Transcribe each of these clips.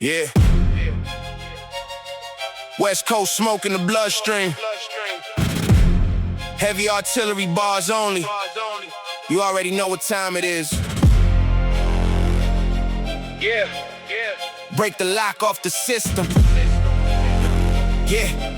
Yeah. West Coast smoke in the bloodstream. Heavy artillery bars only. You already know what time it is. Yeah. Break the lock off the system. Yeah.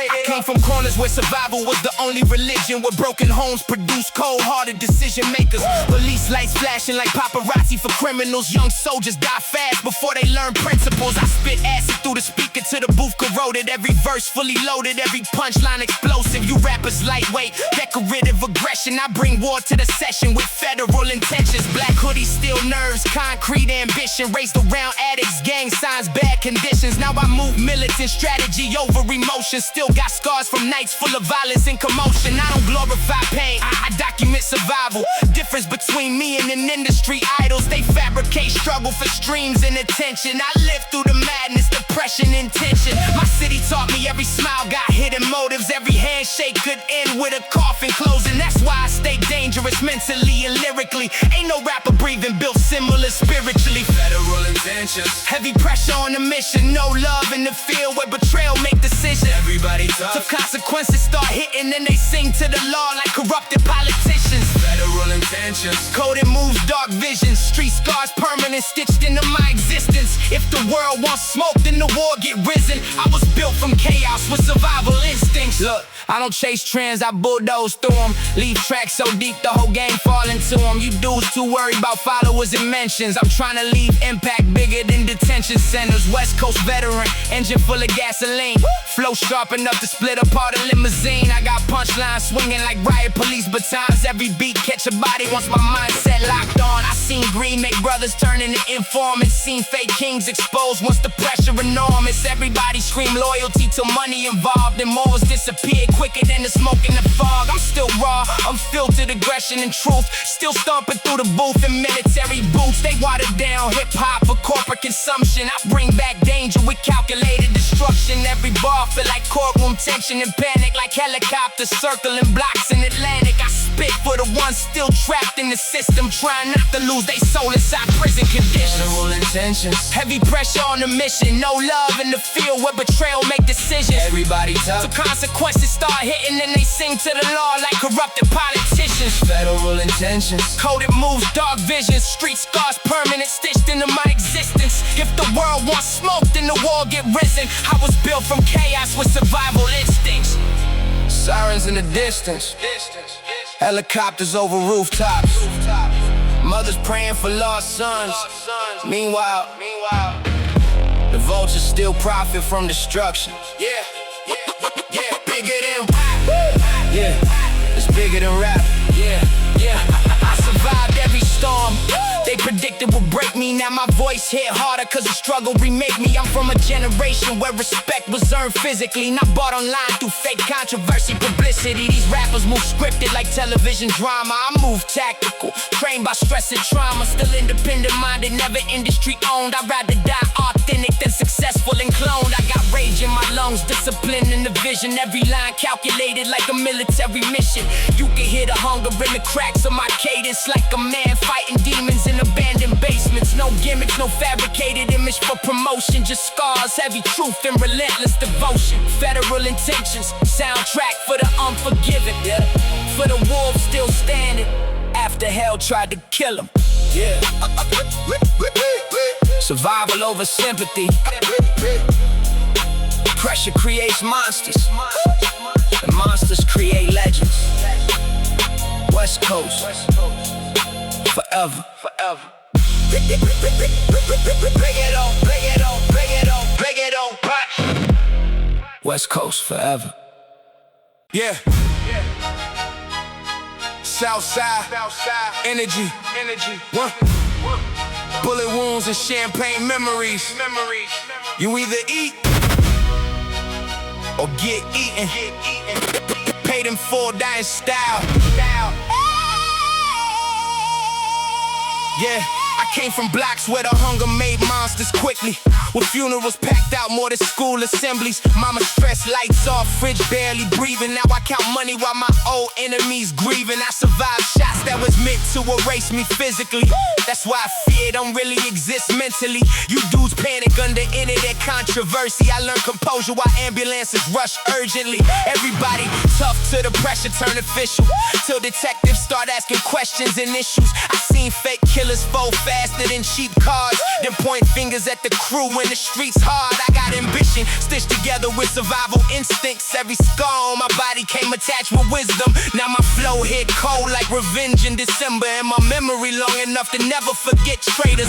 I came from corners where survival was the only religion, where broken homes produce cold-hearted decision makers. Police lights flashing like paparazzi for criminals. Young soldiers die fast before they learn principles. I spit acid through the speaker to the booth corroded. Every verse fully loaded, every punchline explosive. You rappers lightweight, decorative aggression. I bring war to the session with federal intentions. Black hoodies, steel nerves, concrete ambition. Raced around addicts, gang signs, bad conditions. Now I move militant strategy over emotion. Still got scars from nights full of violence and commotion. I don't glorify pain, I document survival. Difference between me and an industry idols. They fabricate struggle for streams and attention. I live through the madness, depression, intention. My city taught me every smile got hidden motives. Every handshake could end with a coffin closing. That's why I stay dangerous mentally and lyrically. Ain't no rapper breathing built similar spiritually. Federal intentions, heavy pressure on the mission. No love in the field where betrayal make decisions. Everybody tough. So consequences start hitting and they sing to the law like corrupted politicians. Federal intentions, coded moves, dark visions. Street scars permanent, stitched into my existence. If the world wants smoke, then the war get risen. I was built from chaos with survival instincts. Look, I don't chase trends, I bulldoze through them. Leave tracks so deep the whole game fall into them. You dudes too worried about followers and mentions. I'm trying to leave impact bigger than detention centers. West Coast veteran, engine full of gasoline. Flow sharp enough to split apart a limousine. I got punchlines swinging like riot police batons. Every beat catch a body once my mindset locked on. I seen green make brothers turn into informants. Seen fake kings exposed once the pressure enormous. Everybody scream loyalty till money involved, and morals disappear quicker than the smoke in the fog. I'm still raw, unfiltered aggression and truth. Still stomping through the booth in military boots. They water down hip-hop for corporate consumption. I bring back danger with calculated destruction. Every bar feel like courtroom tension and panic, like helicopters circling blocks in Atlantic. I spit for the ones still trapped in the system, trying not to lose their soul inside prison conditions. federal intentions, heavy pressure on the mission. No love in the field where betrayal make decisions. everybody tough. So consequences start hitting and they sing to the law like corrupted politicians. Federal intentions, coded moves, dark visions. Street scars permanent, stitched into my existence. If the world wants smoke, then the war get risen. I was built from chaos with survival instincts. Sirens in the distance, helicopters over rooftops. Mothers praying for lost sons. Meanwhile, the vultures still profit from destruction. Yeah, bigger than rap. Yeah, it's bigger than rap. Yeah, I survived every storm they predicted would break me. Now my voice hit harder cause the struggle remake me. I'm from a generation where respect was earned physically, not bought online through fake controversy, publicity. These rappers move scripted like television drama. I move tactical, trained by stress and trauma. Still independent minded, never industry owned. I'd rather die authentic than successful and cloned. I got rage in my lungs, discipline in the vision. Every line calculated like a military mission. You can hear the hunger in the cracks of my cadence, like a man fighting demons in abandoned basements. No gimmicks, no fabricated image for promotion. Just scars, heavy truth and relentless devotion. Federal intentions, soundtrack for the unforgiven. For the wolves still standing after hell tried to kill them. Yeah. Survival over sympathy. Pressure creates monsters, and monsters create legends. West Coast, forever. Bring it on. West Coast, forever. Yeah. Southside, energy. What? Bullet wounds and champagne memories. You either eat or get eaten. Paid in full, dying style. Yeah. I came from blocks where the hunger made monsters quickly, with funerals packed out more than school assemblies. Mama stressed, lights off, fridge barely breathing. Now I count money while my old enemies grieving. I survived shots that was meant to erase me physically. That's why fear don't really exist mentally. You dudes panic under internet controversy. I learned composure while ambulances rush urgently. Everybody tough till the pressure turn official, till detectives start asking questions and issues. I seen fake killers fold faster than cheap cars, then point fingers at the crew when the streets hard. I got ambition stitched together with survival instincts. Every scar on my body came attached with wisdom. Now my flow hit cold like revenge in December, and my memory long enough to never forget traitors.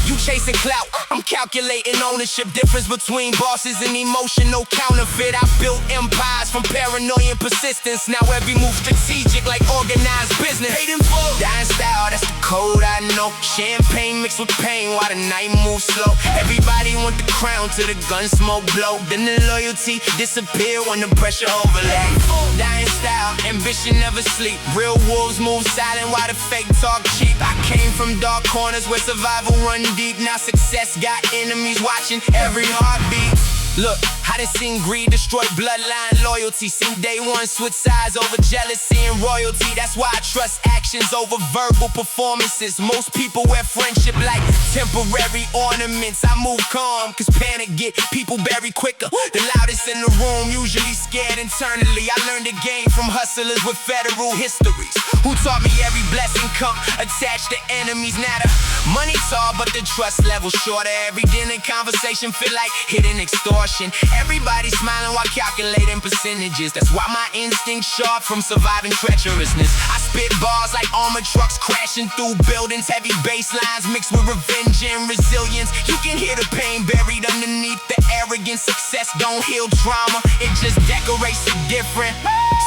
You chasing clout, I'm calculating ownership. Difference between bosses and emotional counterfeit. I built empires from paranoia and persistence. Now every move strategic like organized business. Paid in full, dying style, that's the code I know. Champagne mixed with pain while the night moves slow. Everybody want the crown till the gun smoke blow. Then the loyalty disappear when the pressure overlay. Dying style, ambition never sleep. Real wolves move silent while the fake talk cheap. I came from dark corners where survival run deep. Now success got enemies watching every heartbeat. Look, I done seen greed destroy bloodline loyalty. Seen day one switch sides over jealousy and royalty. That's why I trust actions over verbal performances. Most people wear friendship like temporary ornaments. I move calm, cause panic get people buried quicker. The loudest in the room, usually scared internally. I learned the game from hustlers with federal histories, who taught me every blessing come attached to enemies. Now the money tall, but the trust level shorter. Every dinner conversation feel like hidden extortion. Everybody smiling while calculating percentages. That's why my instinct's sharp from surviving treacherousness. I spit bars like armored trucks crashing through buildings. Heavy bass lines mixed with revenge and resilience. You can hear the pain buried underneath the arrogance. Success don't heal trauma, it just decorates it different.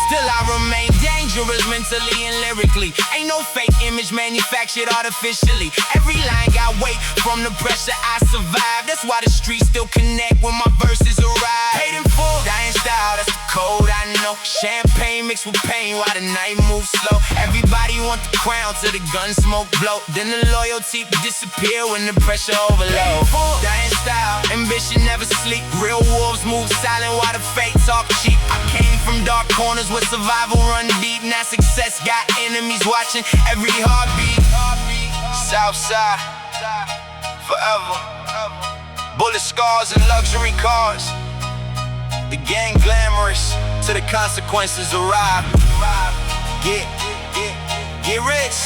Still I remain dangerous mentally and lyrically. Ain't no fake image manufactured artificially. Every line got weight from the pressure I survived. That's why the streets still connect when my verses arrive. Paid in full, dying style, that's the code I know. Champagne mixed with pain while the night moves slow. Everybody want the crown till the gun smoke blow. Then the loyalty disappear when the pressure overload. Dying style, ambition never sleep. Real wolves move silent while the fake talk cheap. I came from dark corners where survival run deep. Now success got enemies watching every heartbeat. Southside, forever. Bullet scars and luxury cars. The gang glamorous till the consequences arrive. Get rich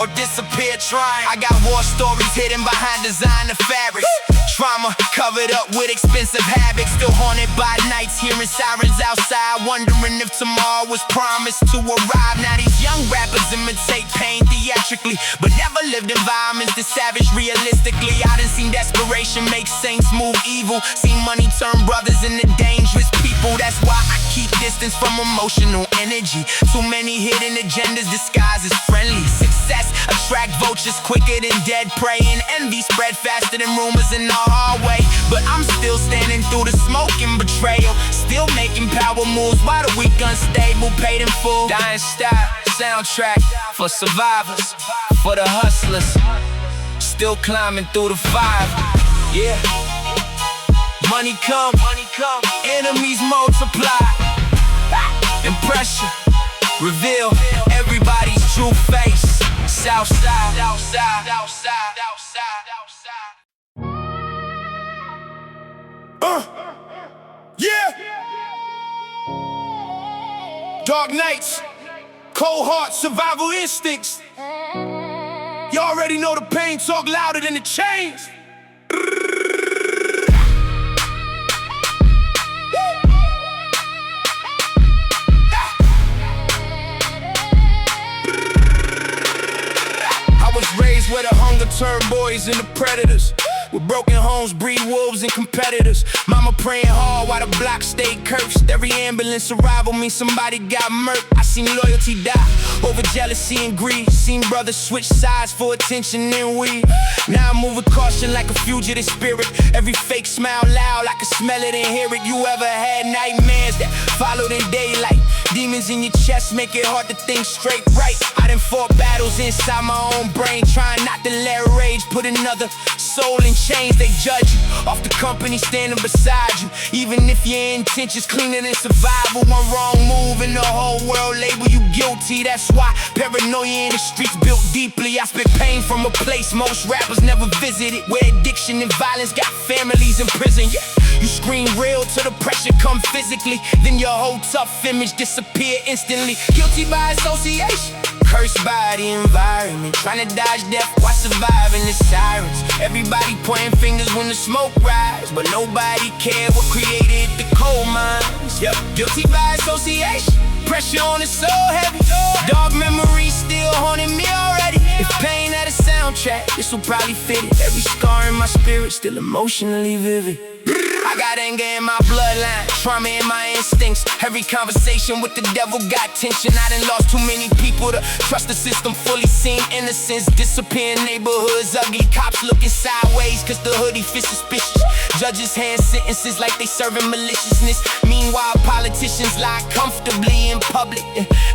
or disappear trying. I got war stories hidden behind designer fabrics. Trauma covered up with expensive habits. Still haunted by nights, hearing sirens outside, wondering if tomorrow was promised to arrive. Now these young rappers imitate pain theatrically, but never lived environments that savage realistically. I done seen desperation make saints move evil. Seen money turn brothers into dangerous people. That's why I keep distance from emotional energy. Too many hidden agendas disguised as friendly. Success attract vultures quicker than dead prey, and envy spread faster than rumors in the hallway. But I'm still standing through the smoke and betrayal, still making power moves while the weak unstable. Paid in full, dying style, soundtrack for survivors, for the hustlers, still climbing through the fire. Yeah, money come, enemies multiply, and pressure reveal everybody's true face. Southside, outside, outside, outside, outside. Yeah. Dark nights, cold hearts, survival instincts. You already know the pain talk louder than the chains. Where the hunger turned boys into predators. With broken homes breed wolves and competitors. Mama praying hard while the block stayed cursed. Every ambulance arrival means somebody got murked. I seen loyalty die over jealousy and greed. Seen brothers switch sides for attention and weed. Now I move with caution like a fugitive spirit. Every fake smile loud, I can smell it and hear it. You ever had nightmares that followed in daylight? Demons in your chest make it hard to think straight, right? I done fought battles inside my own brain, trying not to let rage put another soul in chains. They judge you off the company standing beside you, even if your intentions cleaner than survival. One wrong move and the whole world label you guilty. That's why paranoia in the streets built deeply. I spit pain from a place most rappers never visited, where addiction and violence got families in prison. Yeah, you scream real till the pressure come physically, then your whole tough image disappear instantly. Guilty by association, cursed by the environment, trying to dodge death while surviving the sirens. Everybody pointing fingers when the smoke rise, but nobody cared what created the coal mines. Yep, guilty by association, pressure on the soul heavy. Dark memories still haunting me already. If pain had a soundtrack, this will probably fit it. Every scar in my spirit still emotionally vivid. I got anger in my bloodline, trauma in my instincts. Every conversation with the devil got tension. I done lost too many people to trust the system fully. Seen innocence disappear in neighborhoods. Ugly cops looking sideways cause the hoodie feels suspicious. Judges hand sentences like they serving maliciousness. Meanwhile politicians lie comfortably in public.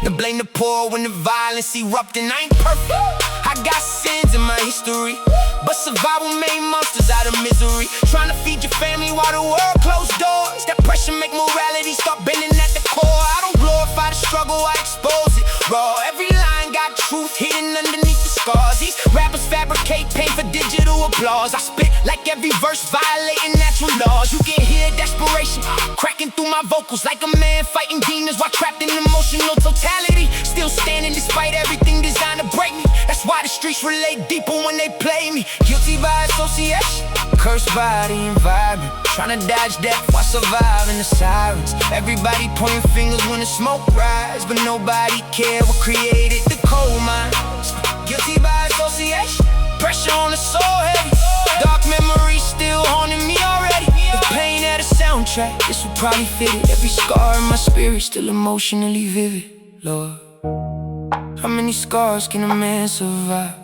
Then blame the poor when the violence erupting. I ain't perfect, I got sins in my history, but survival made monsters out of misery. Trying to feed your family while the world closed doors. That pressure make morality start bending at the core. I don't glorify the struggle, I expose it raw. Every line got truth hidden underneath the scars. These rappers fabricate pain for digital applause. I spit like every verse violating natural laws. You can hear desperation cracking through my vocals, like a man fighting demons while trapped in emotional totality. Still standing despite everything designed to break me. That's why the streets relate deeper when they play me. Guilty by association, cursed by the environment, trying to dodge death while surviving the sirens. Everybody pointing fingers when the smoke rise, but nobody cared what created the coal mines. Guilty by association, pressure on the soul heavy. Dark memories still haunting me already. If pain had a soundtrack, this would probably fit it. Every scar in my spirit still emotionally vivid. Lord, how many scars can a man survive?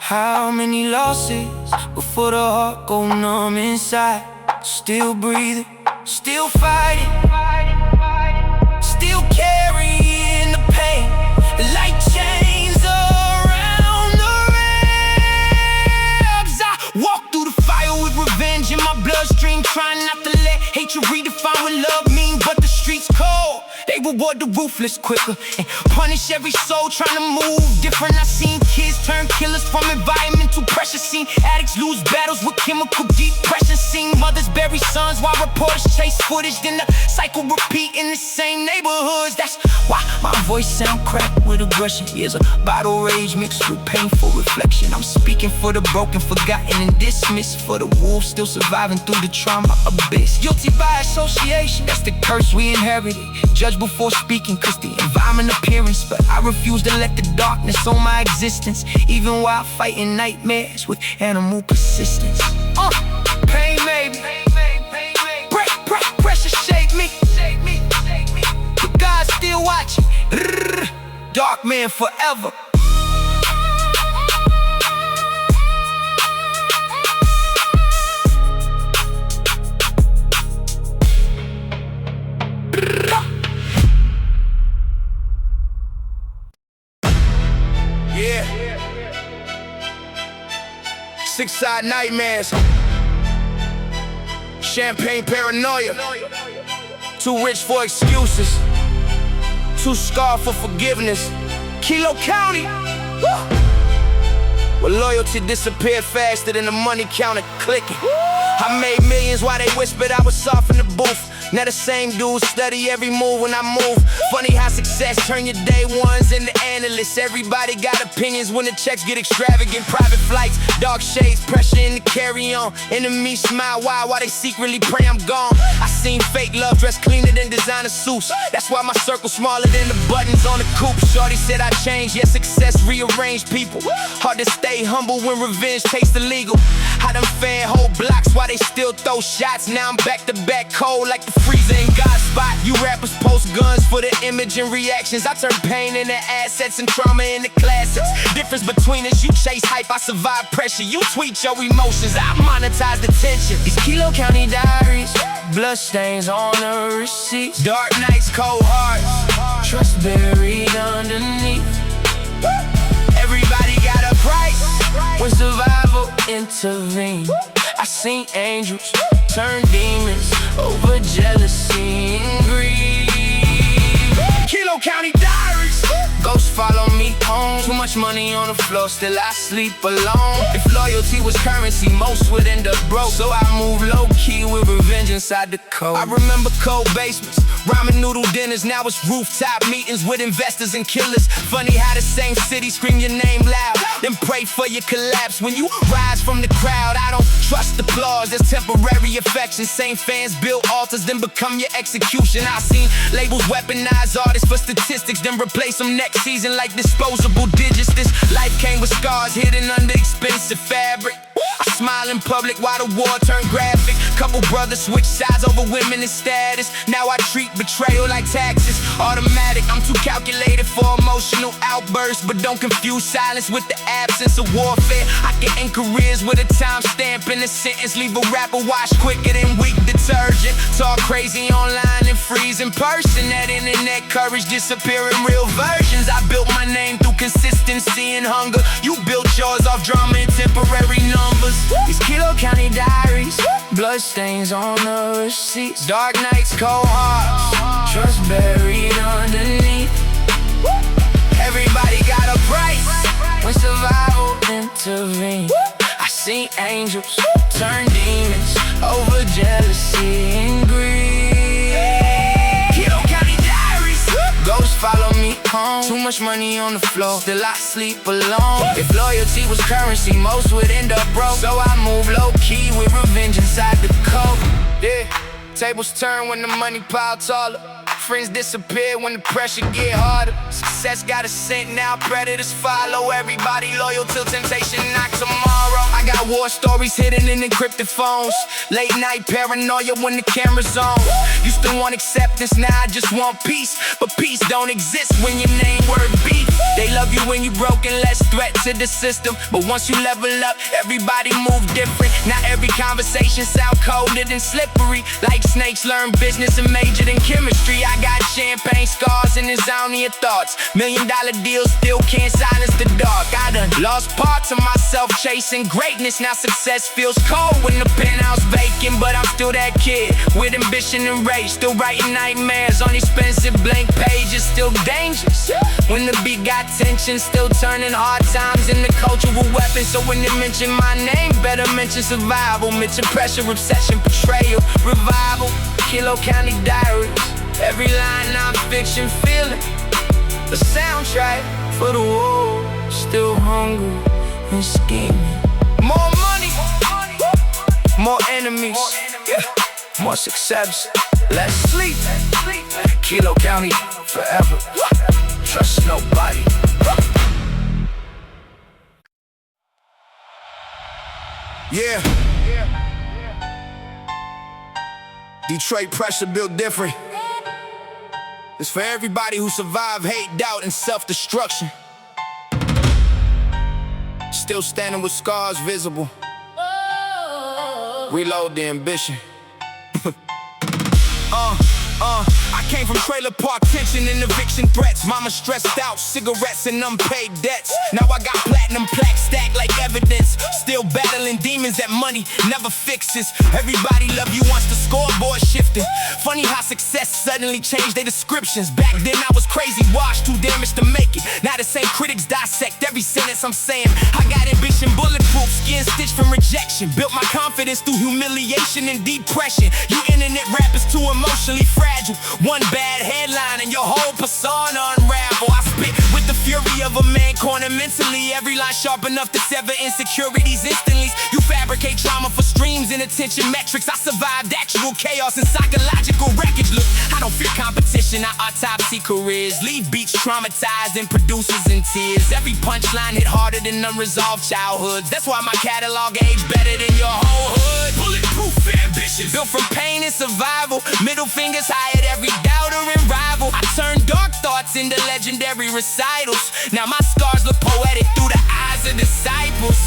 How many losses before the heart go numb inside? Still breathing, still fighting, still carrying the pain like chains around the rails. I walk through the fire with revenge in my bloodstream, trying not to let hatred redefine what love means. But the streets cold, they reward the ruthless quicker and punish every soul trying to move different. I seen kids turn killers from environmental pressure. Seen addicts lose battles with chemical depression. Seen mothers bury sons while reporters chase footage. Then the cycle repeat in the same neighborhoods. That's why my voice sound cracked with aggression. Years of battle rage mixed with painful reflection. I'm speaking for the broken, forgotten and dismissed, for the wolves still surviving through the trauma abyss. Guilty by association, that's the curse we inherited. Judge before speaking, cause the environment appearance. But I refuse to let the darkness own my existence, even while fighting nightmares with animal persistence. Pain made me, pressure shaped me, but God's still watching. Dark man forever. Six-side nightmares, champagne paranoia, too rich for excuses, too scarred for forgiveness. Kilo County, where loyalty disappeared faster than the money counter clicking. I made millions while they whispered I was soft in the booth. Now the same dudes study every move when I move. Funny how success turn your day ones into analysts. Everybody got opinions when the checks get extravagant. Private flights, dark shades, pressure in the carry-on. Enemies smile wide while they secretly pray I'm gone. I seen fake love dressed cleaner than designer suits. That's why my circle smaller than the buttons on the coupe. Shorty said I changed, yeah, success rearranged people. Hard to stay humble when revenge tastes illegal. I done fed whole blocks while they still throw shots. Now I'm back to back cold like the freezer in God's spot. You rappers post guns for the image and reactions. I turn pain into assets and trauma into classics. Difference between us, you chase hype, I survive pressure. You tweet your emotions, I monetize the tension. These Kilo County diaries, bloodstains on the receipts. Dark nights, cold hearts, trust buried underneath. Everybody got a price when survival intervenes. I seen angels turn demons over jealousy and greed. Kilo County diaries, ghosts follow me home. Too much money on the floor, still I sleep alone. If loyalty was currency, most would end up broke. So I move low-key with revenge inside the code. I remember cold basements, ramen noodle dinners. Now it's rooftop meetings with investors and killers. Funny how the same city scream your name loud, then pray for your collapse. When you rise from the crowd, I don't trust applause, there's temporary affection. Same fans build altars, then become your execution. I seen labels weaponize artists for statistics, then replace them next season like disposable digits. This life came with scars hidden under expensive fabric. I smile in public while the war turned graphic. Couple brothers switch sides over women and status. Now I treat betrayal like taxes, automatic. I'm too calculated for emotional outbursts, but don't confuse silence with the absence of warfare. I can end careers with a time stamp in a sentence. Leave a rapper wash quicker than weak detergent. Talk crazy online and freeze in person. That internet courage disappear in real versions. I built my name through consistency and hunger. You built yours off drama and temporary numbers. These Kilo County diaries, bloodstains on the receipts. Dark nights, cold hearts, trust buried underneath. Everybody got a price when survival intervenes. I seen angels turn demons over jealousy and greed. Kilo County diaries, ghosts follow me home. Too much money on the floor, still I sleep alone. If loyalty was currency, most would end up broke. So I move low-key with revenge inside the code. Yeah, tables turn when the money pile taller. Friends disappear when the pressure get harder. Success got a scent now, predators follow. Everybody loyal till temptation knock tomorrow. I got war stories hidden in encrypted phones. Late night paranoia when the camera's on. Used to want acceptance, now I just want peace. But peace don't exist when your name word beef. They love you when you broken, less threat to the system. But once you level up, everybody move different. Now every conversation sound coded and slippery. Like snakes learn business and majored in chemistry. I got champagne scars and insomnia thoughts. $1 million deals still can't silence the dark. I done lost parts of myself chasing greatness. Now success feels cold when the penthouse vacant. But I'm still that kid with ambition and rage. Still writing nightmares on expensive blank pages. Still dangerous when the beat got tension. Still turning hard times into cultural weapons. So when they mention my name, better mention survival. Mention pressure, obsession, betrayal, revival. Kilo County diaries, every line non-fiction feeling. The soundtrack for the war, still hungry and scheming. More money, more enemies, more success, less sleep. Kilo County forever, trust nobody. Yeah. Detroit pressure built different. It's for everybody who survived hate, doubt, and self-destruction. Still standing with scars visible. Reload the ambition. I came from trailer park tension and eviction threats. Mama stressed out, cigarettes and unpaid debts. Now I got platinum plaques stacked like evidence. Still battling demons that money never fixes. Everybody love you once the scoreboard shifted. Funny how success suddenly changed their descriptions. Back then I was crazy, washed, too damaged to make it. Now the same critics dissect every sentence I'm saying. I got ambition bulletproof, skin stitched from rejection. Built my confidence through humiliation and depression. You internet rappers too emotionally fragile. One bad headline and your whole persona unravel. I spit with the fury of a man cornered mentally. Every line sharp enough to sever insecurities instantly. You fabricate trauma for streams dreams and attention metrics. I survived actual chaos and psychological wreckage. Look, I don't fear competition, I autopsy careers. Leave beats traumatized and producers in tears. Every punchline hit harder than unresolved childhoods. That's why my catalog aged better than your whole hood. Bulletproof ambitions, built from pain and survival. Middle fingers high at every doubter and rival. I turned dark thoughts into legendary recitals. Now my scars look poetic through the eyes of disciples.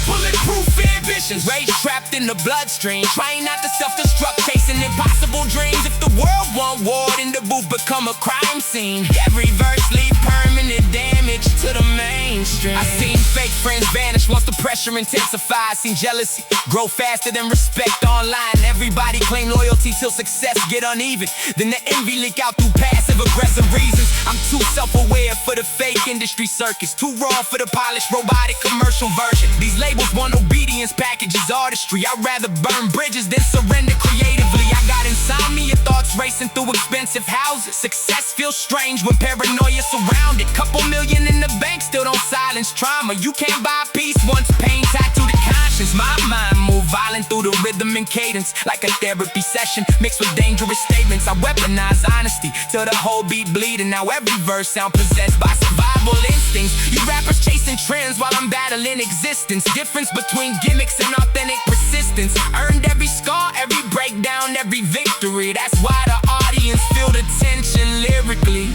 Bulletproof ambitions, rage trapped in the bloodstream. Trying not to self-destruct, chasing impossible dreams. If the world want war, then the booth become a crime scene. Every verse leave permanent damage to the mainstream. I seen fake friends vanish once the pressure intensifies. Seen jealousy grow faster than respect online. Everybody claim loyalty till success get uneven. Then the envy leak out through passive-aggressive reasons. I'm too self-aware for the fake industry circus, too raw for the polished robotic commercial version. These labels want obedience, packages artistry. I'd rather burn bridges than surrender creatively. I got insomnia thoughts racing through expensive houses. Success feels strange when paranoia surrounded. Couple million in the bank still don't silence trauma. You can't buy peace once pain tattooed the conscience. My mind move violent through the rhythm and cadence, like a therapy session mixed with dangerous statements. I weaponize honesty till the whole beat bleeding. Now every verse sound possessed by survival instincts. You rappers chasing trends while I'm battling existence. Difference between gimmicks and authentic persistence. Earned every scar, every breakdown, every victory. That's why the audience feel the tension lyrically.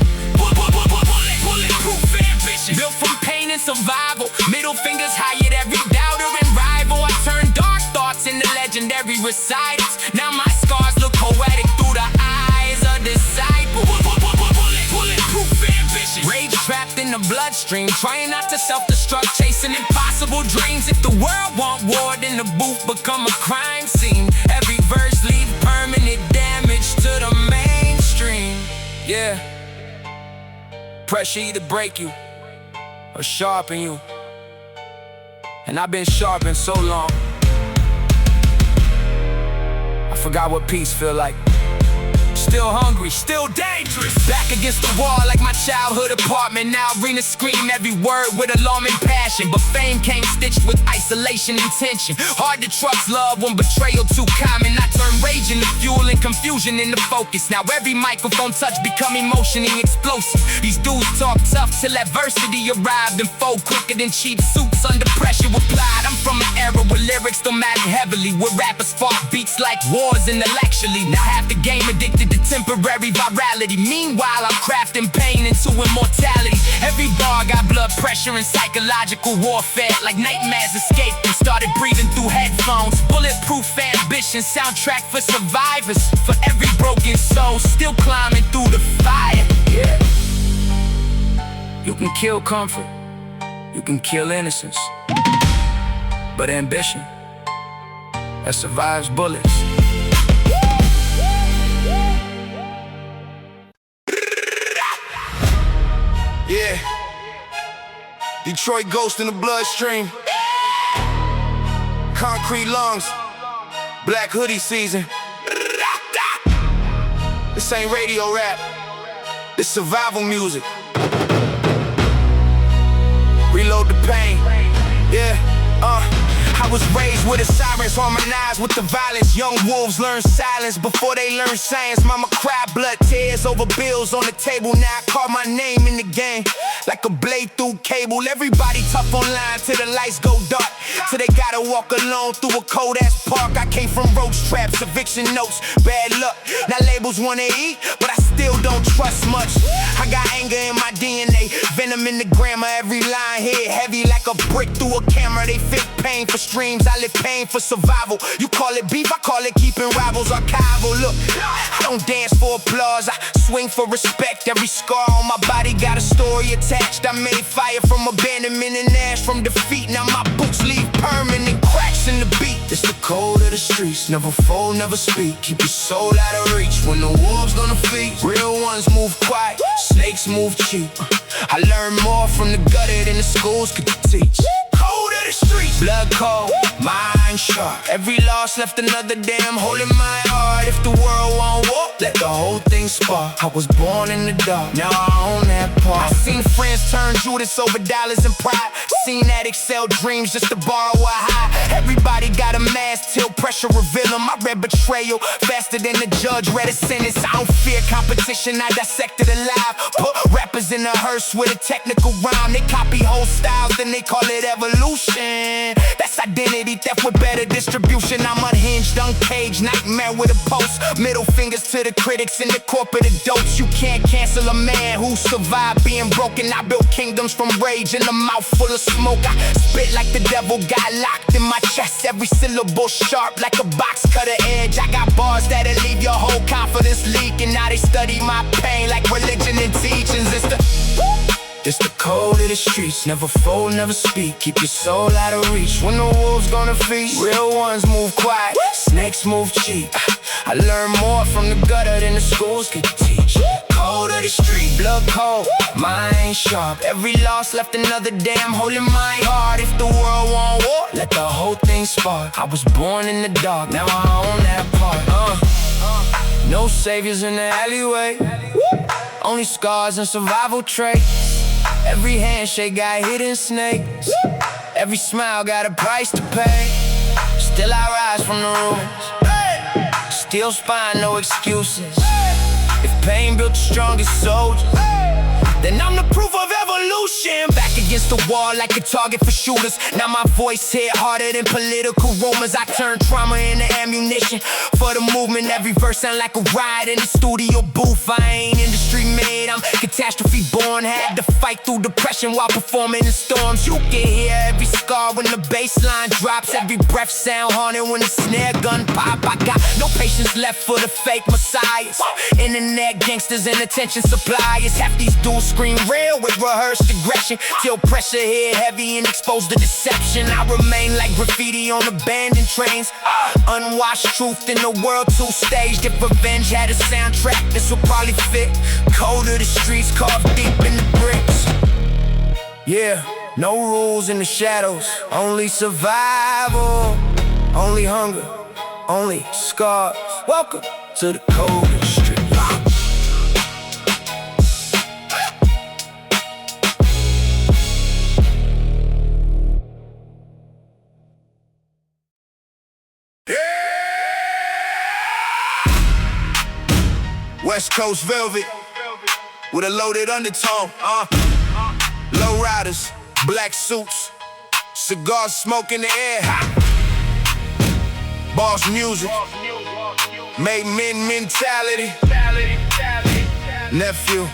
Bulletproof ambition, built from pain and survival. Middle fingers high at every doubter and rival. I turned dark thoughts into legendary recitals. Now my scars look poetic through the eyes of disciples. Bulletproof ambition, rage trapped in the bloodstream. Trying not to self-destruct, chasing impossible dreams. If the world want war, then the booth become a crime scene. Every verse leave permanent damage to the mainstream. Yeah. Pressure either break you or sharpen you. And I've been sharpened so long, I forgot what peace feel like. Still hungry, still dangerous. Back against the wall like my childhood apartment. Now arenas scream every word with alarming passion. But fame came stitched with isolation and tension. Hard to trust love when betrayal too common. I turn rage into fuel and confusion into focus. Now every microphone touch become emotionally explosive. These dudes talk tough till adversity arrived and fold quicker than cheap suits under pressure applied. I'm from an era where lyrics don't matter heavily, where rappers fought beats like wars intellectually. Now half the game addicted to temporary virality. Meanwhile, I'm crafting pain into immortality. Every bar got blood pressure and psychological warfare. Like nightmares escaped and started breathing through headphones. Bulletproof ambition, soundtrack for survivors. For every broken soul still climbing through the fire. Yeah. You can kill comfort, you can kill innocence, but ambition that survives bullets. Yeah, Detroit ghost in the bloodstream. Concrete lungs, black hoodie season. This ain't radio rap, this survival music. Reload the pain, yeah, I was raised with the sirens, harmonized with the violence. Young wolves learn silence before they learn science. Mama cried blood tears over bills on the table. Now I call my name in the game like a blade through cable. Everybody tough online till the lights go dark, till they gotta walk alone through a cold ass park. I came from roach traps, eviction notes, bad luck. Now labels wanna eat, but I still don't trust much. I got anger in my DNA, venom in the grammar. Every line hit heavy like a brick through a camera. They fit pain for streams, I live pain for survival. You call it beef, I call it keeping rivals archival. Look, I don't dance for applause, I swing for respect. Every scar on my body got a story attached. I made fire from abandonment and ash from defeat. Now my boots leave permanent cracks in the beat. It's the code of the streets, never fold, never speak. Keep your soul out of reach when the wolves gonna feed. Real ones move quiet, snakes move cheap. I learned more from the gutter than the schools could teach. Code of the streets, blood cold, mind sharp. Every loss left another damn hole in my heart. If the world won't walk, let the whole thing spark. I was born in the dark, now I own that part. I seen friends turn Judas over dollars and pride. Seen addicts sell dreams just to borrow a high. Everybody got a mask till pressure reveal them. I read betrayal faster than the judge read a sentence. I don't fear competition, I dissect it alive. Put rappers in a hearse with a technical rhyme. They copy whole styles, then they call it evolution. That's identity theft with better distribution. I'm unhinged, uncaged, nightmare with a pulse. Middle fingers to the critics and the corporate adults. You can't cancel a man who survived being broken. I built kingdoms from rage in a mouth full of smoke. I spit like the devil got locked in my chest. Every syllable sharp like a box cutter edge. I got bars that'll leave your whole confidence leaking. Now they study my pain like religion and teachings. It's the code of the streets. Never fold, never speak. Keep your soul out of reach. When the wolves gonna feast, real ones move quiet, snakes move cheap. I learn more from the gutter than the schools could teach. Code of the street, blood cold, mind sharp. Every loss left another damn hole in my heart. If the world want war, let the whole thing spark. I was born in the dark, now I own that part. No saviors in the alleyway, only scars and survival traits. Every handshake got hidden snakes. Every smile got a price to pay. Still I rise from the ruins. Steel spine, no excuses. If pain built the strongest soldiers, then I'm the proof of evolution. Back against the wall like a target for shooters. Now my voice hit harder than political rumors. I turn trauma into ammunition for the movement. Every verse sound like a ride in the studio booth. I ain't industry made, I'm catastrophe born. Had to fight through depression while performing in storms. You can hear every scar when the bass line drops. Every breath sound haunted when the snare gun pop. I got no patience left for the fake messiahs. Internet gangsters and attention suppliers. Half these dudes scream real with rehearsed aggression, till pressure hit heavy and exposed the deception. I remain like graffiti on abandoned trains. Unwashed truth in the world too staged. If revenge had a soundtrack, this would probably fit. Code of the streets carved deep in the bricks. Yeah, no rules in the shadows, only survival, only hunger, only scars. Welcome to the code of the streets. West Coast velvet with a loaded undertone. Low riders, black suits, cigars smoke in the air. Boss music, made men mentality. Nephew,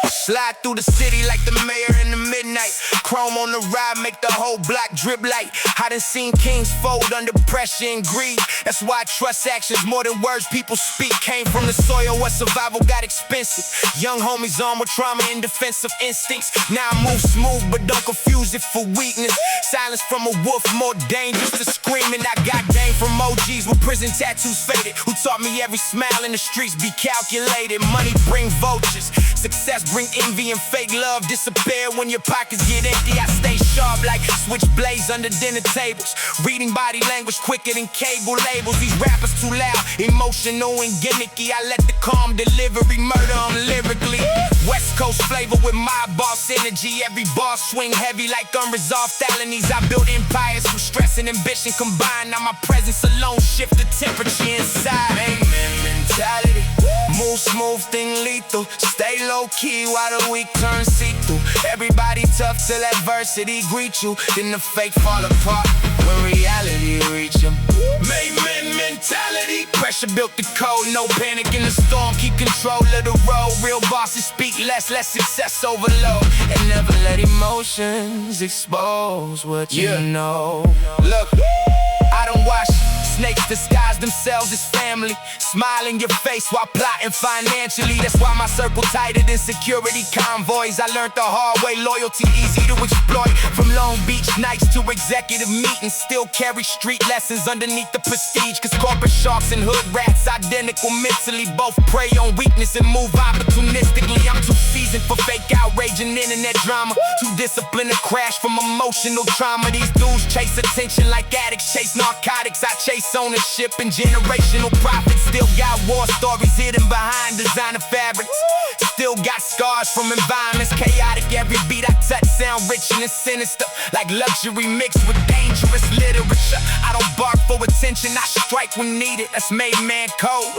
slide through the city like the mayor in the midnight. Chrome on the ride, make the whole block drip light. I done seen kings fold under pressure and greed. That's why I trust actions more than words people speak. Came from the soil where survival got expensive. Young homies armed with trauma and defensive instincts. Now I move smooth, but don't confuse it for weakness. Silence from a wolf, more dangerous to screaming. I got game from OGs with prison tattoos faded, who taught me every smile in the streets be calculated. Money bring vultures, success bring envy, and fake love disappear when your pockets get empty. I stay sharp like switchblades under dinner tables, reading body language quicker than cable labels. These rappers too loud, emotional and gimmicky. I let the calm delivery murder them lyrically. West Coast flavor with my boss energy. Every bar swing heavy like unresolved felonies. I built empires from stress and ambition combined. Now my presence alone shift the temperature inside. Amen mentality, move smooth, think lethal. Stay low key while the weak turn see-through. Everybody tough till adversity greet you, then the fake fall apart when reality reach them. Made men mentality, pressure built the code. No panic in the storm, keep control of the road. Real bosses speak less, let success overload, and never let emotions expose what you know. Look, I don't watch snakes disguise themselves as family, smile in your face while plotting financially. That's why my circle tighter than security convoys. I learned the hard way, loyalty easy to exploit. From Long Beach nights to executive meetings, still carry street lessons underneath the prestige. Cause corporate sharks and hood rats identical mentally, both prey on weakness and move opportunistically. I'm too seasoned for fake outrage and internet drama, too disciplined to crash from emotional trauma. These dudes chase attention like addicts chase narcotics. I chase race ownership and generational profits. Still got war stories hidden behind designer fabrics. Still got scars from environments chaotic. Every beat I touch sound rich and sinister, like luxury mixed with dangerous literature. I don't bark for attention, I strike when needed. That's made man code.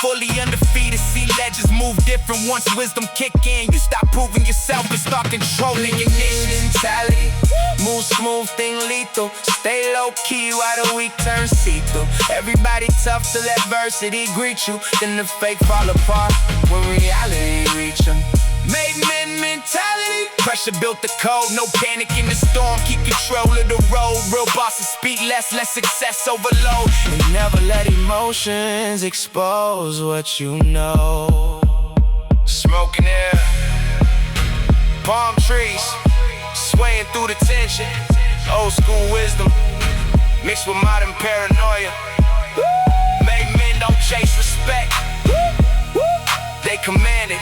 Fully undefeated, see legends move different. Once wisdom kick in, you stop proving yourself and start controlling your mentality. Move smooth, think lethal. Stay low key while the weak turn see-through. Everybody tough till adversity greet you. Then the fake fall apart when reality reach them. Made men mentality. Pressure built the code, no panic in the storm. Keep control of the road. Real bosses speak less, let success overload. And never let emotions expose what you know. Smoking air, palm trees, swaying through the tension. Old school wisdom mixed with modern paranoia. Made men don't chase respect, they command it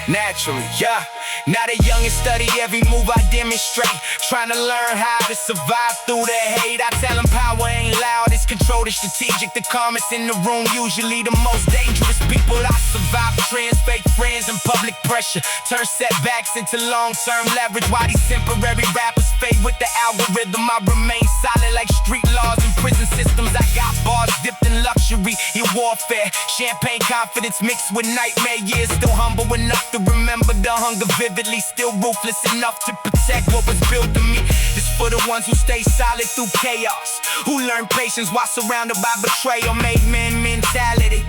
naturally, yeah. Now the youngest study every move I demonstrate, trying to learn how to survive through the hate. I tell them power ain't loud, it's controlled, it's strategic. The calmest in the room, usually the most dangerous people. I survive trends, fake friends, and public pressure. Turn setbacks into long-term leverage. While these temporary rappers fade with the algorithm, I remain solid like street laws and prison systems. I got bars dipped in luxury, in warfare. Champagne confidence mixed with nightmare years. Still humble enough to remember the hunger vividly. Still ruthless enough to protect what was built to me. It's for the ones who stay solid through chaos, who learn patience while surrounded by betrayal. Made man mentality,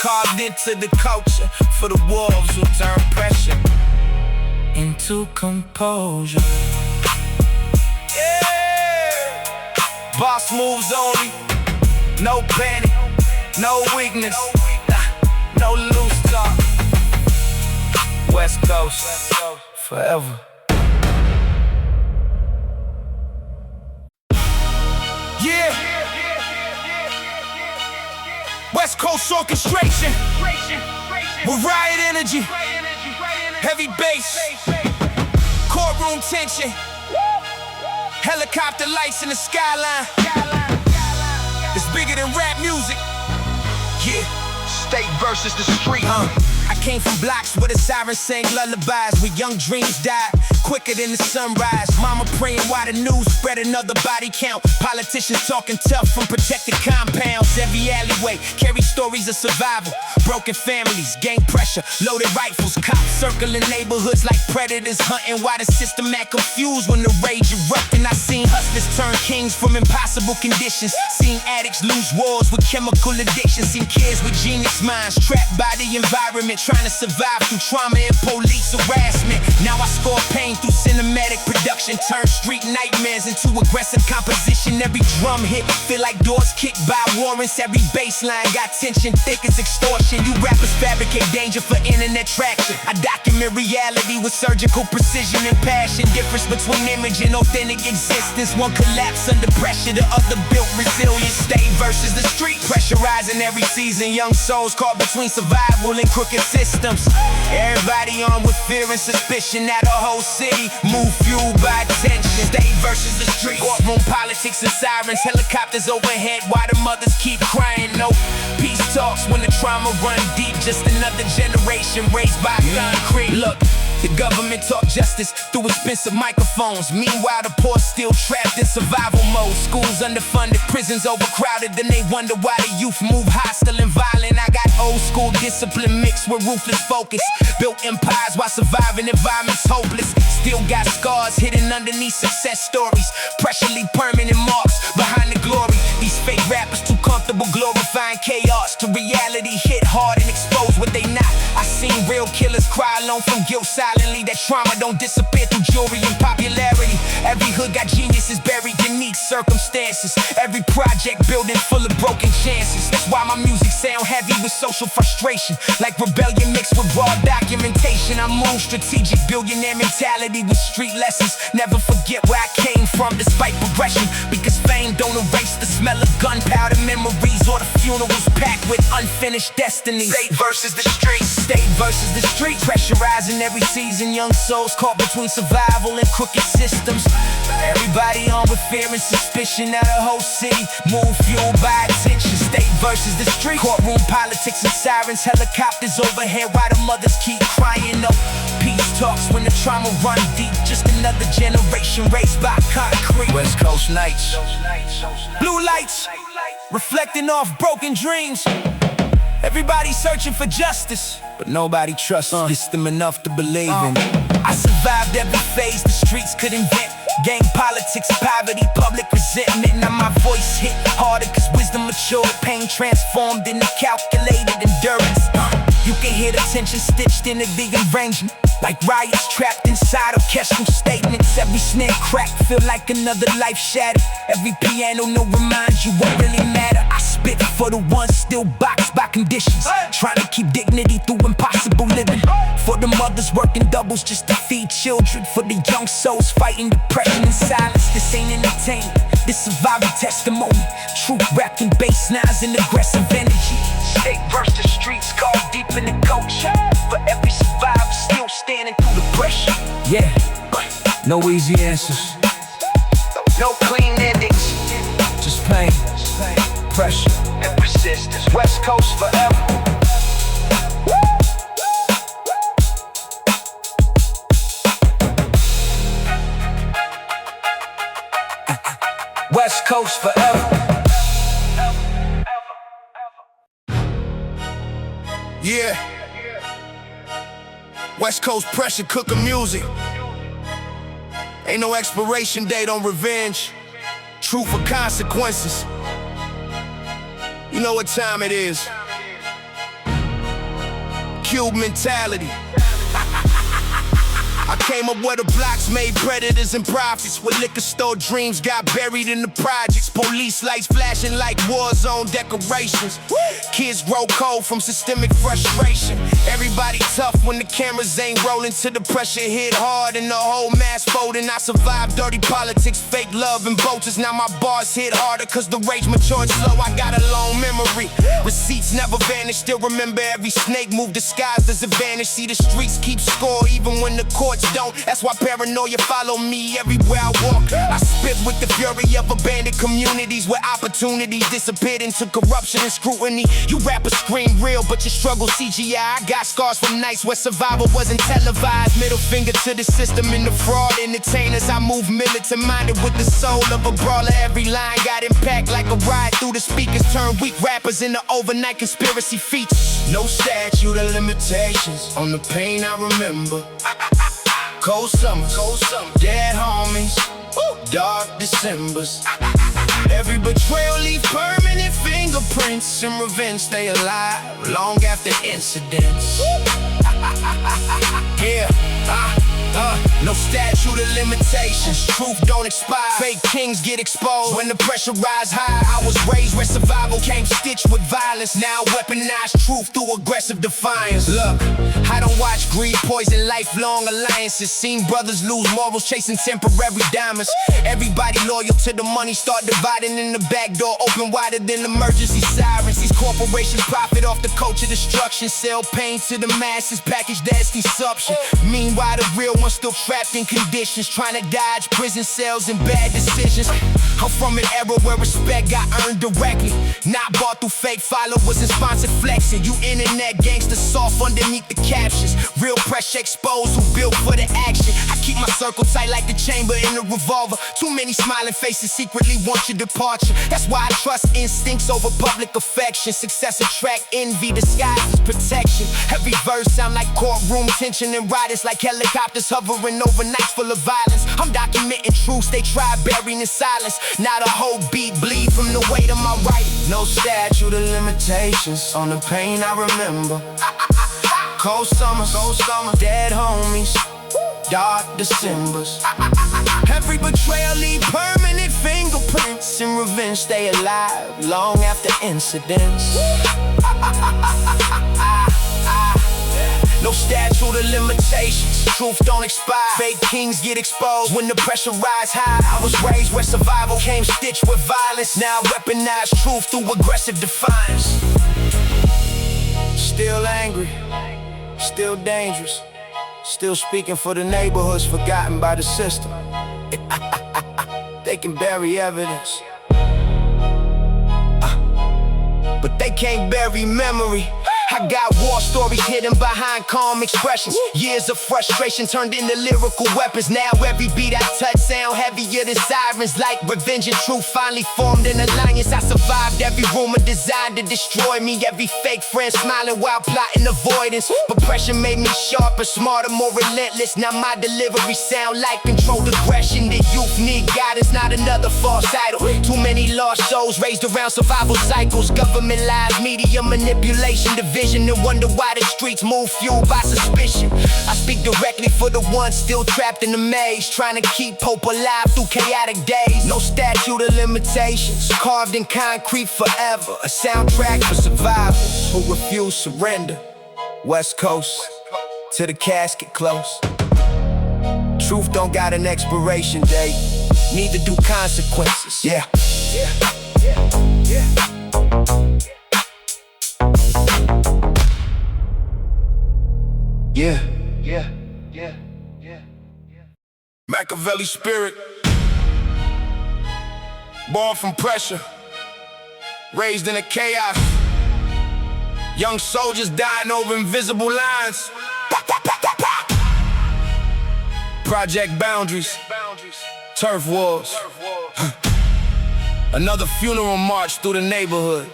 carved into the culture. For the wolves who turn pressure into composure. Yeah. Boss moves only, no panic, no weakness, no loose talk. West Coast, forever. Yeah. West Coast orchestration with riot energy, heavy bass, courtroom tension, helicopter lights in the skyline. It's bigger than rap music. Yeah. State versus the street. I came from blocks where the sirens sang lullabies, where young dreams died quicker than the sunrise. Mama praying while the news spread another body count. Politicians talking tough from protected compounds. Every alleyway carry stories of survival. Broken families, gang pressure, loaded rifles. Cops circling neighborhoods like predators hunting. While the system act confused when the rage erupting. I seen hustlers turn kings from impossible conditions. Seen addicts lose wars with chemical addiction. Seen kids with genius minds trapped by the environment, trying to survive through trauma and police harassment. Now I score pain through cinematic production, turn street nightmares into aggressive composition. Every drum hit feel like doors kicked by warrants. Every baseline got tension thick as extortion. You rappers fabricate danger for internet traction. I document reality with surgical precision and passion. Difference between image and authentic existence. One collapse under pressure, the other built resilience. State versus the street, pressurizing every season. Young souls caught between survival and crooked systems. Everybody armed with fear and suspicion. Now the whole city move fueled by tension. State versus the street, courtroom politics and sirens. Helicopters overhead while the mothers keep crying. No peace talks when the trauma run deep. Just another generation raised by concrete. Look, the government talk justice through expensive microphones. Meanwhile, the poor still trapped in survival mode. Schools underfunded, prisons overcrowded. Then they wonder why the youth move hostile and violent. I got old school discipline mixed with ruthless focus. Built empires while surviving environments hopeless. Still got scars hidden underneath success stories. Pressure leave permanent marks behind the glory. These fake rappers too comfortable glorifying chaos. To reality hit hard and expose what they not. I seen real killers cry alone from guilt silently. That trauma don't disappear through jewelry and popularity. Every hood got geniuses buried in unique circumstances. Every project building full of broken chances. That's why my music sound heavy with social frustration. Like rebellion mixed with raw documentation. I move strategic, billionaire mentality with street lessons. Never forget where I came from despite progression. Because fame don't erase the smell of gunpowder memories, or the funerals packed with unfinished destinies. State versus the streets, state versus the street. Pressurizing every season, young souls caught between survival and crooked systems. Everybody on with fear and suspicion. Now the whole city move fueled by attention. State versus the street, courtroom politics and sirens, helicopters overhead while the mothers keep crying. No peace talks when the trauma run deep. Just another generation raised by concrete. West Coast nights, Blue lights reflecting off broken dreams. Everybody searching for justice, but nobody trusts the system enough to believe in. I survived every phase the streets could invent. Gang politics, poverty, public resentment. Now my voice hit harder cause wisdom matured. Pain transformed into calculated endurance. You can hear the tension stitched into the arrangement, like riots trapped inside orchestral statements. Every snare crack feel like another life shattered. Every piano note reminds you what really matter. I spit for the ones still boxed by conditions, trying to keep dignity through impossible living. For the mothers working doubles just to feed children. For the young souls fighting depression in silence. This ain't entertainment, this survival testimony. Truth wrapped in bass nines and aggressive energy. State versus streets, called deep in the culture. For every survivor still standing through the pressure. yeah, no easy answers, No clean endings, just pain, pressure. and persistence. West Coast forever. West Coast forever. Yeah. West Coast pressure cooking music. Ain't no expiration date on revenge. Truth or consequences. You know what time it is. Cube mentality. I came up where the blocks made predators and prophets, where liquor store dreams got buried in the projects. Police lights flashing like war zone decorations. Kids grow cold from systemic frustration. Everybody tough when the cameras ain't rolling, till the pressure hit hard and the whole mass folding. I survived dirty politics, fake love and vultures. Now my bars hit harder cause the rage matured slow. I got a long memory, receipts never vanish. Still remember every snake move disguised as a vanish. See the streets keep score even when the courts don't. That's why paranoia follow me everywhere I walk. I spit with the fury of abandoned communities, where opportunities disappeared into corruption and scrutiny. You rappers scream real, but your struggle CGI. I got scars from nights where survival wasn't televised. Middle finger to the system and the fraud entertainers. I move militant minded with the soul of a brawler. Every line got impact like a ride through the speakers. Turn weak rappers into overnight conspiracy features. No statute of limitations on the pain I remember. Cold summers, dead homies, dark Decembers. Every betrayal leave permanent fingerprints, and revenge stay alive long after incidents. Yeah, no statute of limitations. Truth don't expire. Fake kings get exposed when the pressure rise high. I was raised where survival came stitched with violence. Now weaponized truth through aggressive defiance. Look, I don't watch greed poison lifelong alliances. Seen brothers lose morals chasing temporary diamonds. Everybody loyal to the money start dividing, in the back door open wider than emergency sirens. These corporations profit off the culture destruction. Sell pain to the masses, package that's consumption. Meanwhile the real ones still trapped in conditions, trying to dodge prison cells and bad decisions. I'm from an era where respect got earned directly, not bought through fake followers and sponsored flexing. You internet gangsters soft underneath the captions. Real pressure exposed who built for the action. I keep my circle tight like the chamber in a revolver. Too many smiling faces secretly want your departure. That's why I trust instincts over public affection. Success attract envy disguised as protection. Every verse sound like courtroom tension, and riders like helicopters hovering over nights full of violence. I'm documenting truths they try buried in silence. Now the whole beat bleed from the weight of my writing. No statute of limitations on the pain I remember. Cold summers, dead homies, dark Decembers. Every betrayal leave permanent fingerprints, and revenge stay alive long after incidents. No statute of limitations, truth don't expire. Fake kings get exposed when the pressure rise high. I was raised where survival came stitched with violence. Now I weaponize truth through aggressive defiance. Still angry, still dangerous, still speaking for the neighborhoods forgotten by the system. They can bury evidence, but they can't bury memory. I got war stories hidden behind calm expressions. Years of frustration turned into lyrical weapons. Now every beat I touch sound heavier than sirens. Like revenge and truth finally formed an alliance. I survived every rumor designed to destroy me. Every fake friend smiling while plotting avoidance. But pressure made me sharper, smarter, more relentless. Now my delivery sound like controlled aggression. The youth need guidance, not another false idol. Too many lost souls raised around survival cycles. Government lies, media manipulation, division, and wonder why the streets move fueled by suspicion. I speak directly for the ones still trapped in the maze, trying to keep hope alive through chaotic days. No statute of limitations, carved in concrete forever. A soundtrack for survivors who refuse surrender. West Coast, to the casket close. Truth don't got an expiration date, neither do consequences. Yeah. Machiavelli spirit, born from pressure, raised in a chaos. Young soldiers dying over invisible lines. Project boundaries, turf wars. Another funeral march through the neighborhood.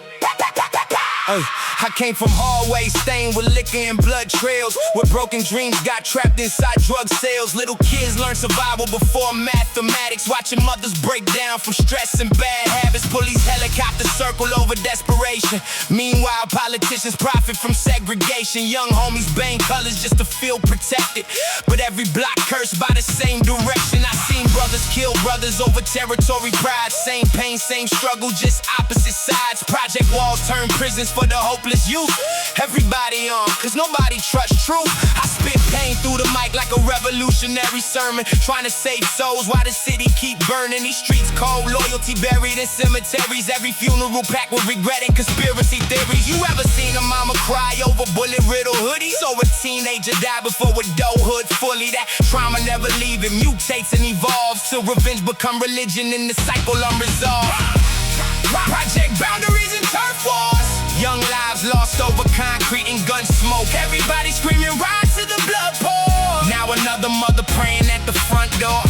I came from hallways stained with liquor and blood trails, where broken dreams got trapped inside drug sales. Little kids learn survival before mathematics, watching mothers break down from stress and bad habits. Police helicopters circle over desperation. Meanwhile, politicians profit from segregation. Young homies bang colors just to feel protected, but every block cursed by the same direction. I seen brothers kill brothers over territory pride. Same pain, same struggle, just opposite sides. Project walls turn prisons for the hopeless youth. Everybody on, cause nobody trusts truth. I spit pain through the mic like a revolutionary sermon, trying to save souls while the city keep burning. These streets cold, loyalty buried in cemeteries. Every funeral packed with regret and conspiracy theories. You ever seen a mama cry over bullet-riddled hoodies? Or a teenager die before adulthood fully? That trauma never leave, it mutates and evolves till revenge become religion in the cycle unresolved. Project boundaries and turf wars. Young lives lost over concrete and gun smoke. Everybody screaming, ride to the blood pool. Now another mother praying at the front door.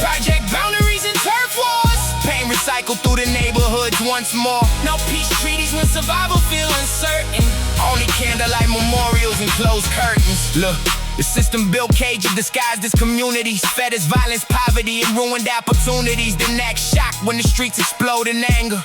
Project boundaries and turf wars. Pain recycled through the neighborhoods once more. No peace treaties when survival feel uncertain. Only candlelight memorials and closed curtains. Look, the system built cages disguised as communities, fed as violence, poverty, and ruined opportunities. Then act shocked when the streets explode in anger.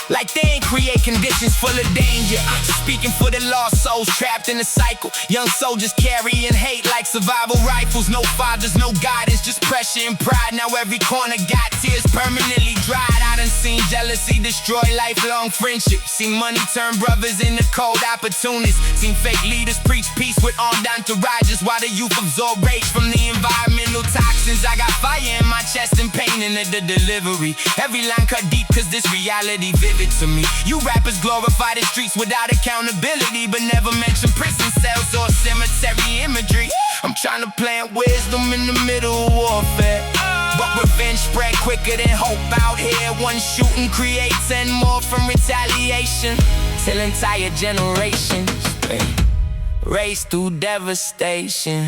Like they ain't create conditions full of danger. Speaking for the lost souls trapped in a cycle. Young soldiers carrying hate like survival rifles. No fathers, no guidance, just pressure and pride. Now every corner got tears permanently dried. I done seen jealousy destroy lifelong friendship. Seen money turn brothers into cold opportunists. Seen fake leaders preach peace with armed entourages, while the youth absorb rage from the environmental toxins. I got fire in my chest and pain in the delivery. Every line cut deep cause this reality vivid to me. You rappers glorify the streets without accountability, but never mention prison cells or cemetery imagery. I'm trying to plant wisdom in the middle of warfare, but revenge spread quicker than hope out here. One shooting creates 10 more from retaliation, till entire generations race through devastation.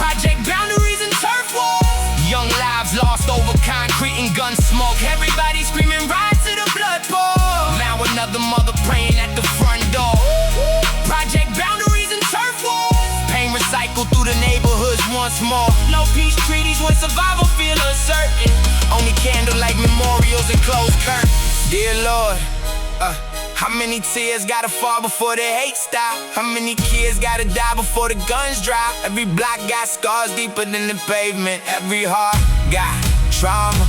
Project boundaries and turf wars. Young lives lost over concrete and gun smoke. Everybody screaming, ride to the blood pool. Now another mother praying at the front door. Project boundaries and turf wars. Pain recycled through the neighborhoods once more. No peace treaties when survival feel uncertain. Only candlelight memorials and closed curtains. Dear Lord, how many tears gotta fall before the hate stop? How many kids gotta die before the guns drop? Every block got scars deeper than the pavement. Every heart got trauma,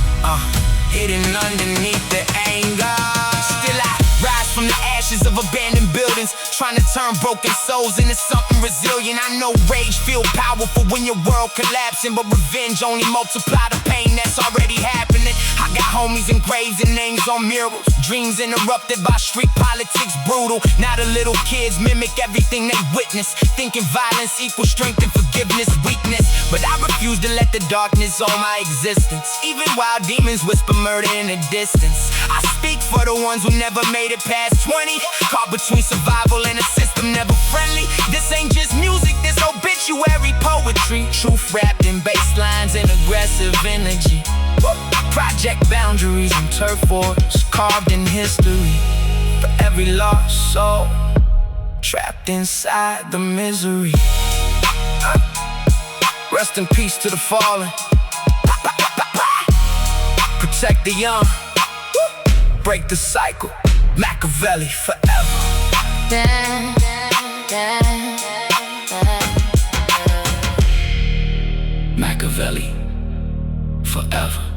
hidden underneath the anger. Still I rise from the ashes of abandoned buildings, trying to turn broken souls into something resilient. I know rage feel powerful when your world collapsing, but revenge only multiply the pain that's already happening. I got homies engraved and names on murals, dreams interrupted by street politics brutal. Now the little kids mimic everything they witness, thinking violence equals strength and forgiveness weakness. But I refuse to let the darkness own my existence, even while demons whisper murder in the distance. I speak for the ones who never made it past 20, caught between survival and a system never friendly. This ain't just music, this obituary poetry, truth wrapped in bass lines and aggressive energy. Project boundaries and turf wars carved in history, for every lost soul trapped inside the misery. Rest in peace to the fallen, protect the young, break the cycle, Machiavelli forever. Machiavelli forever.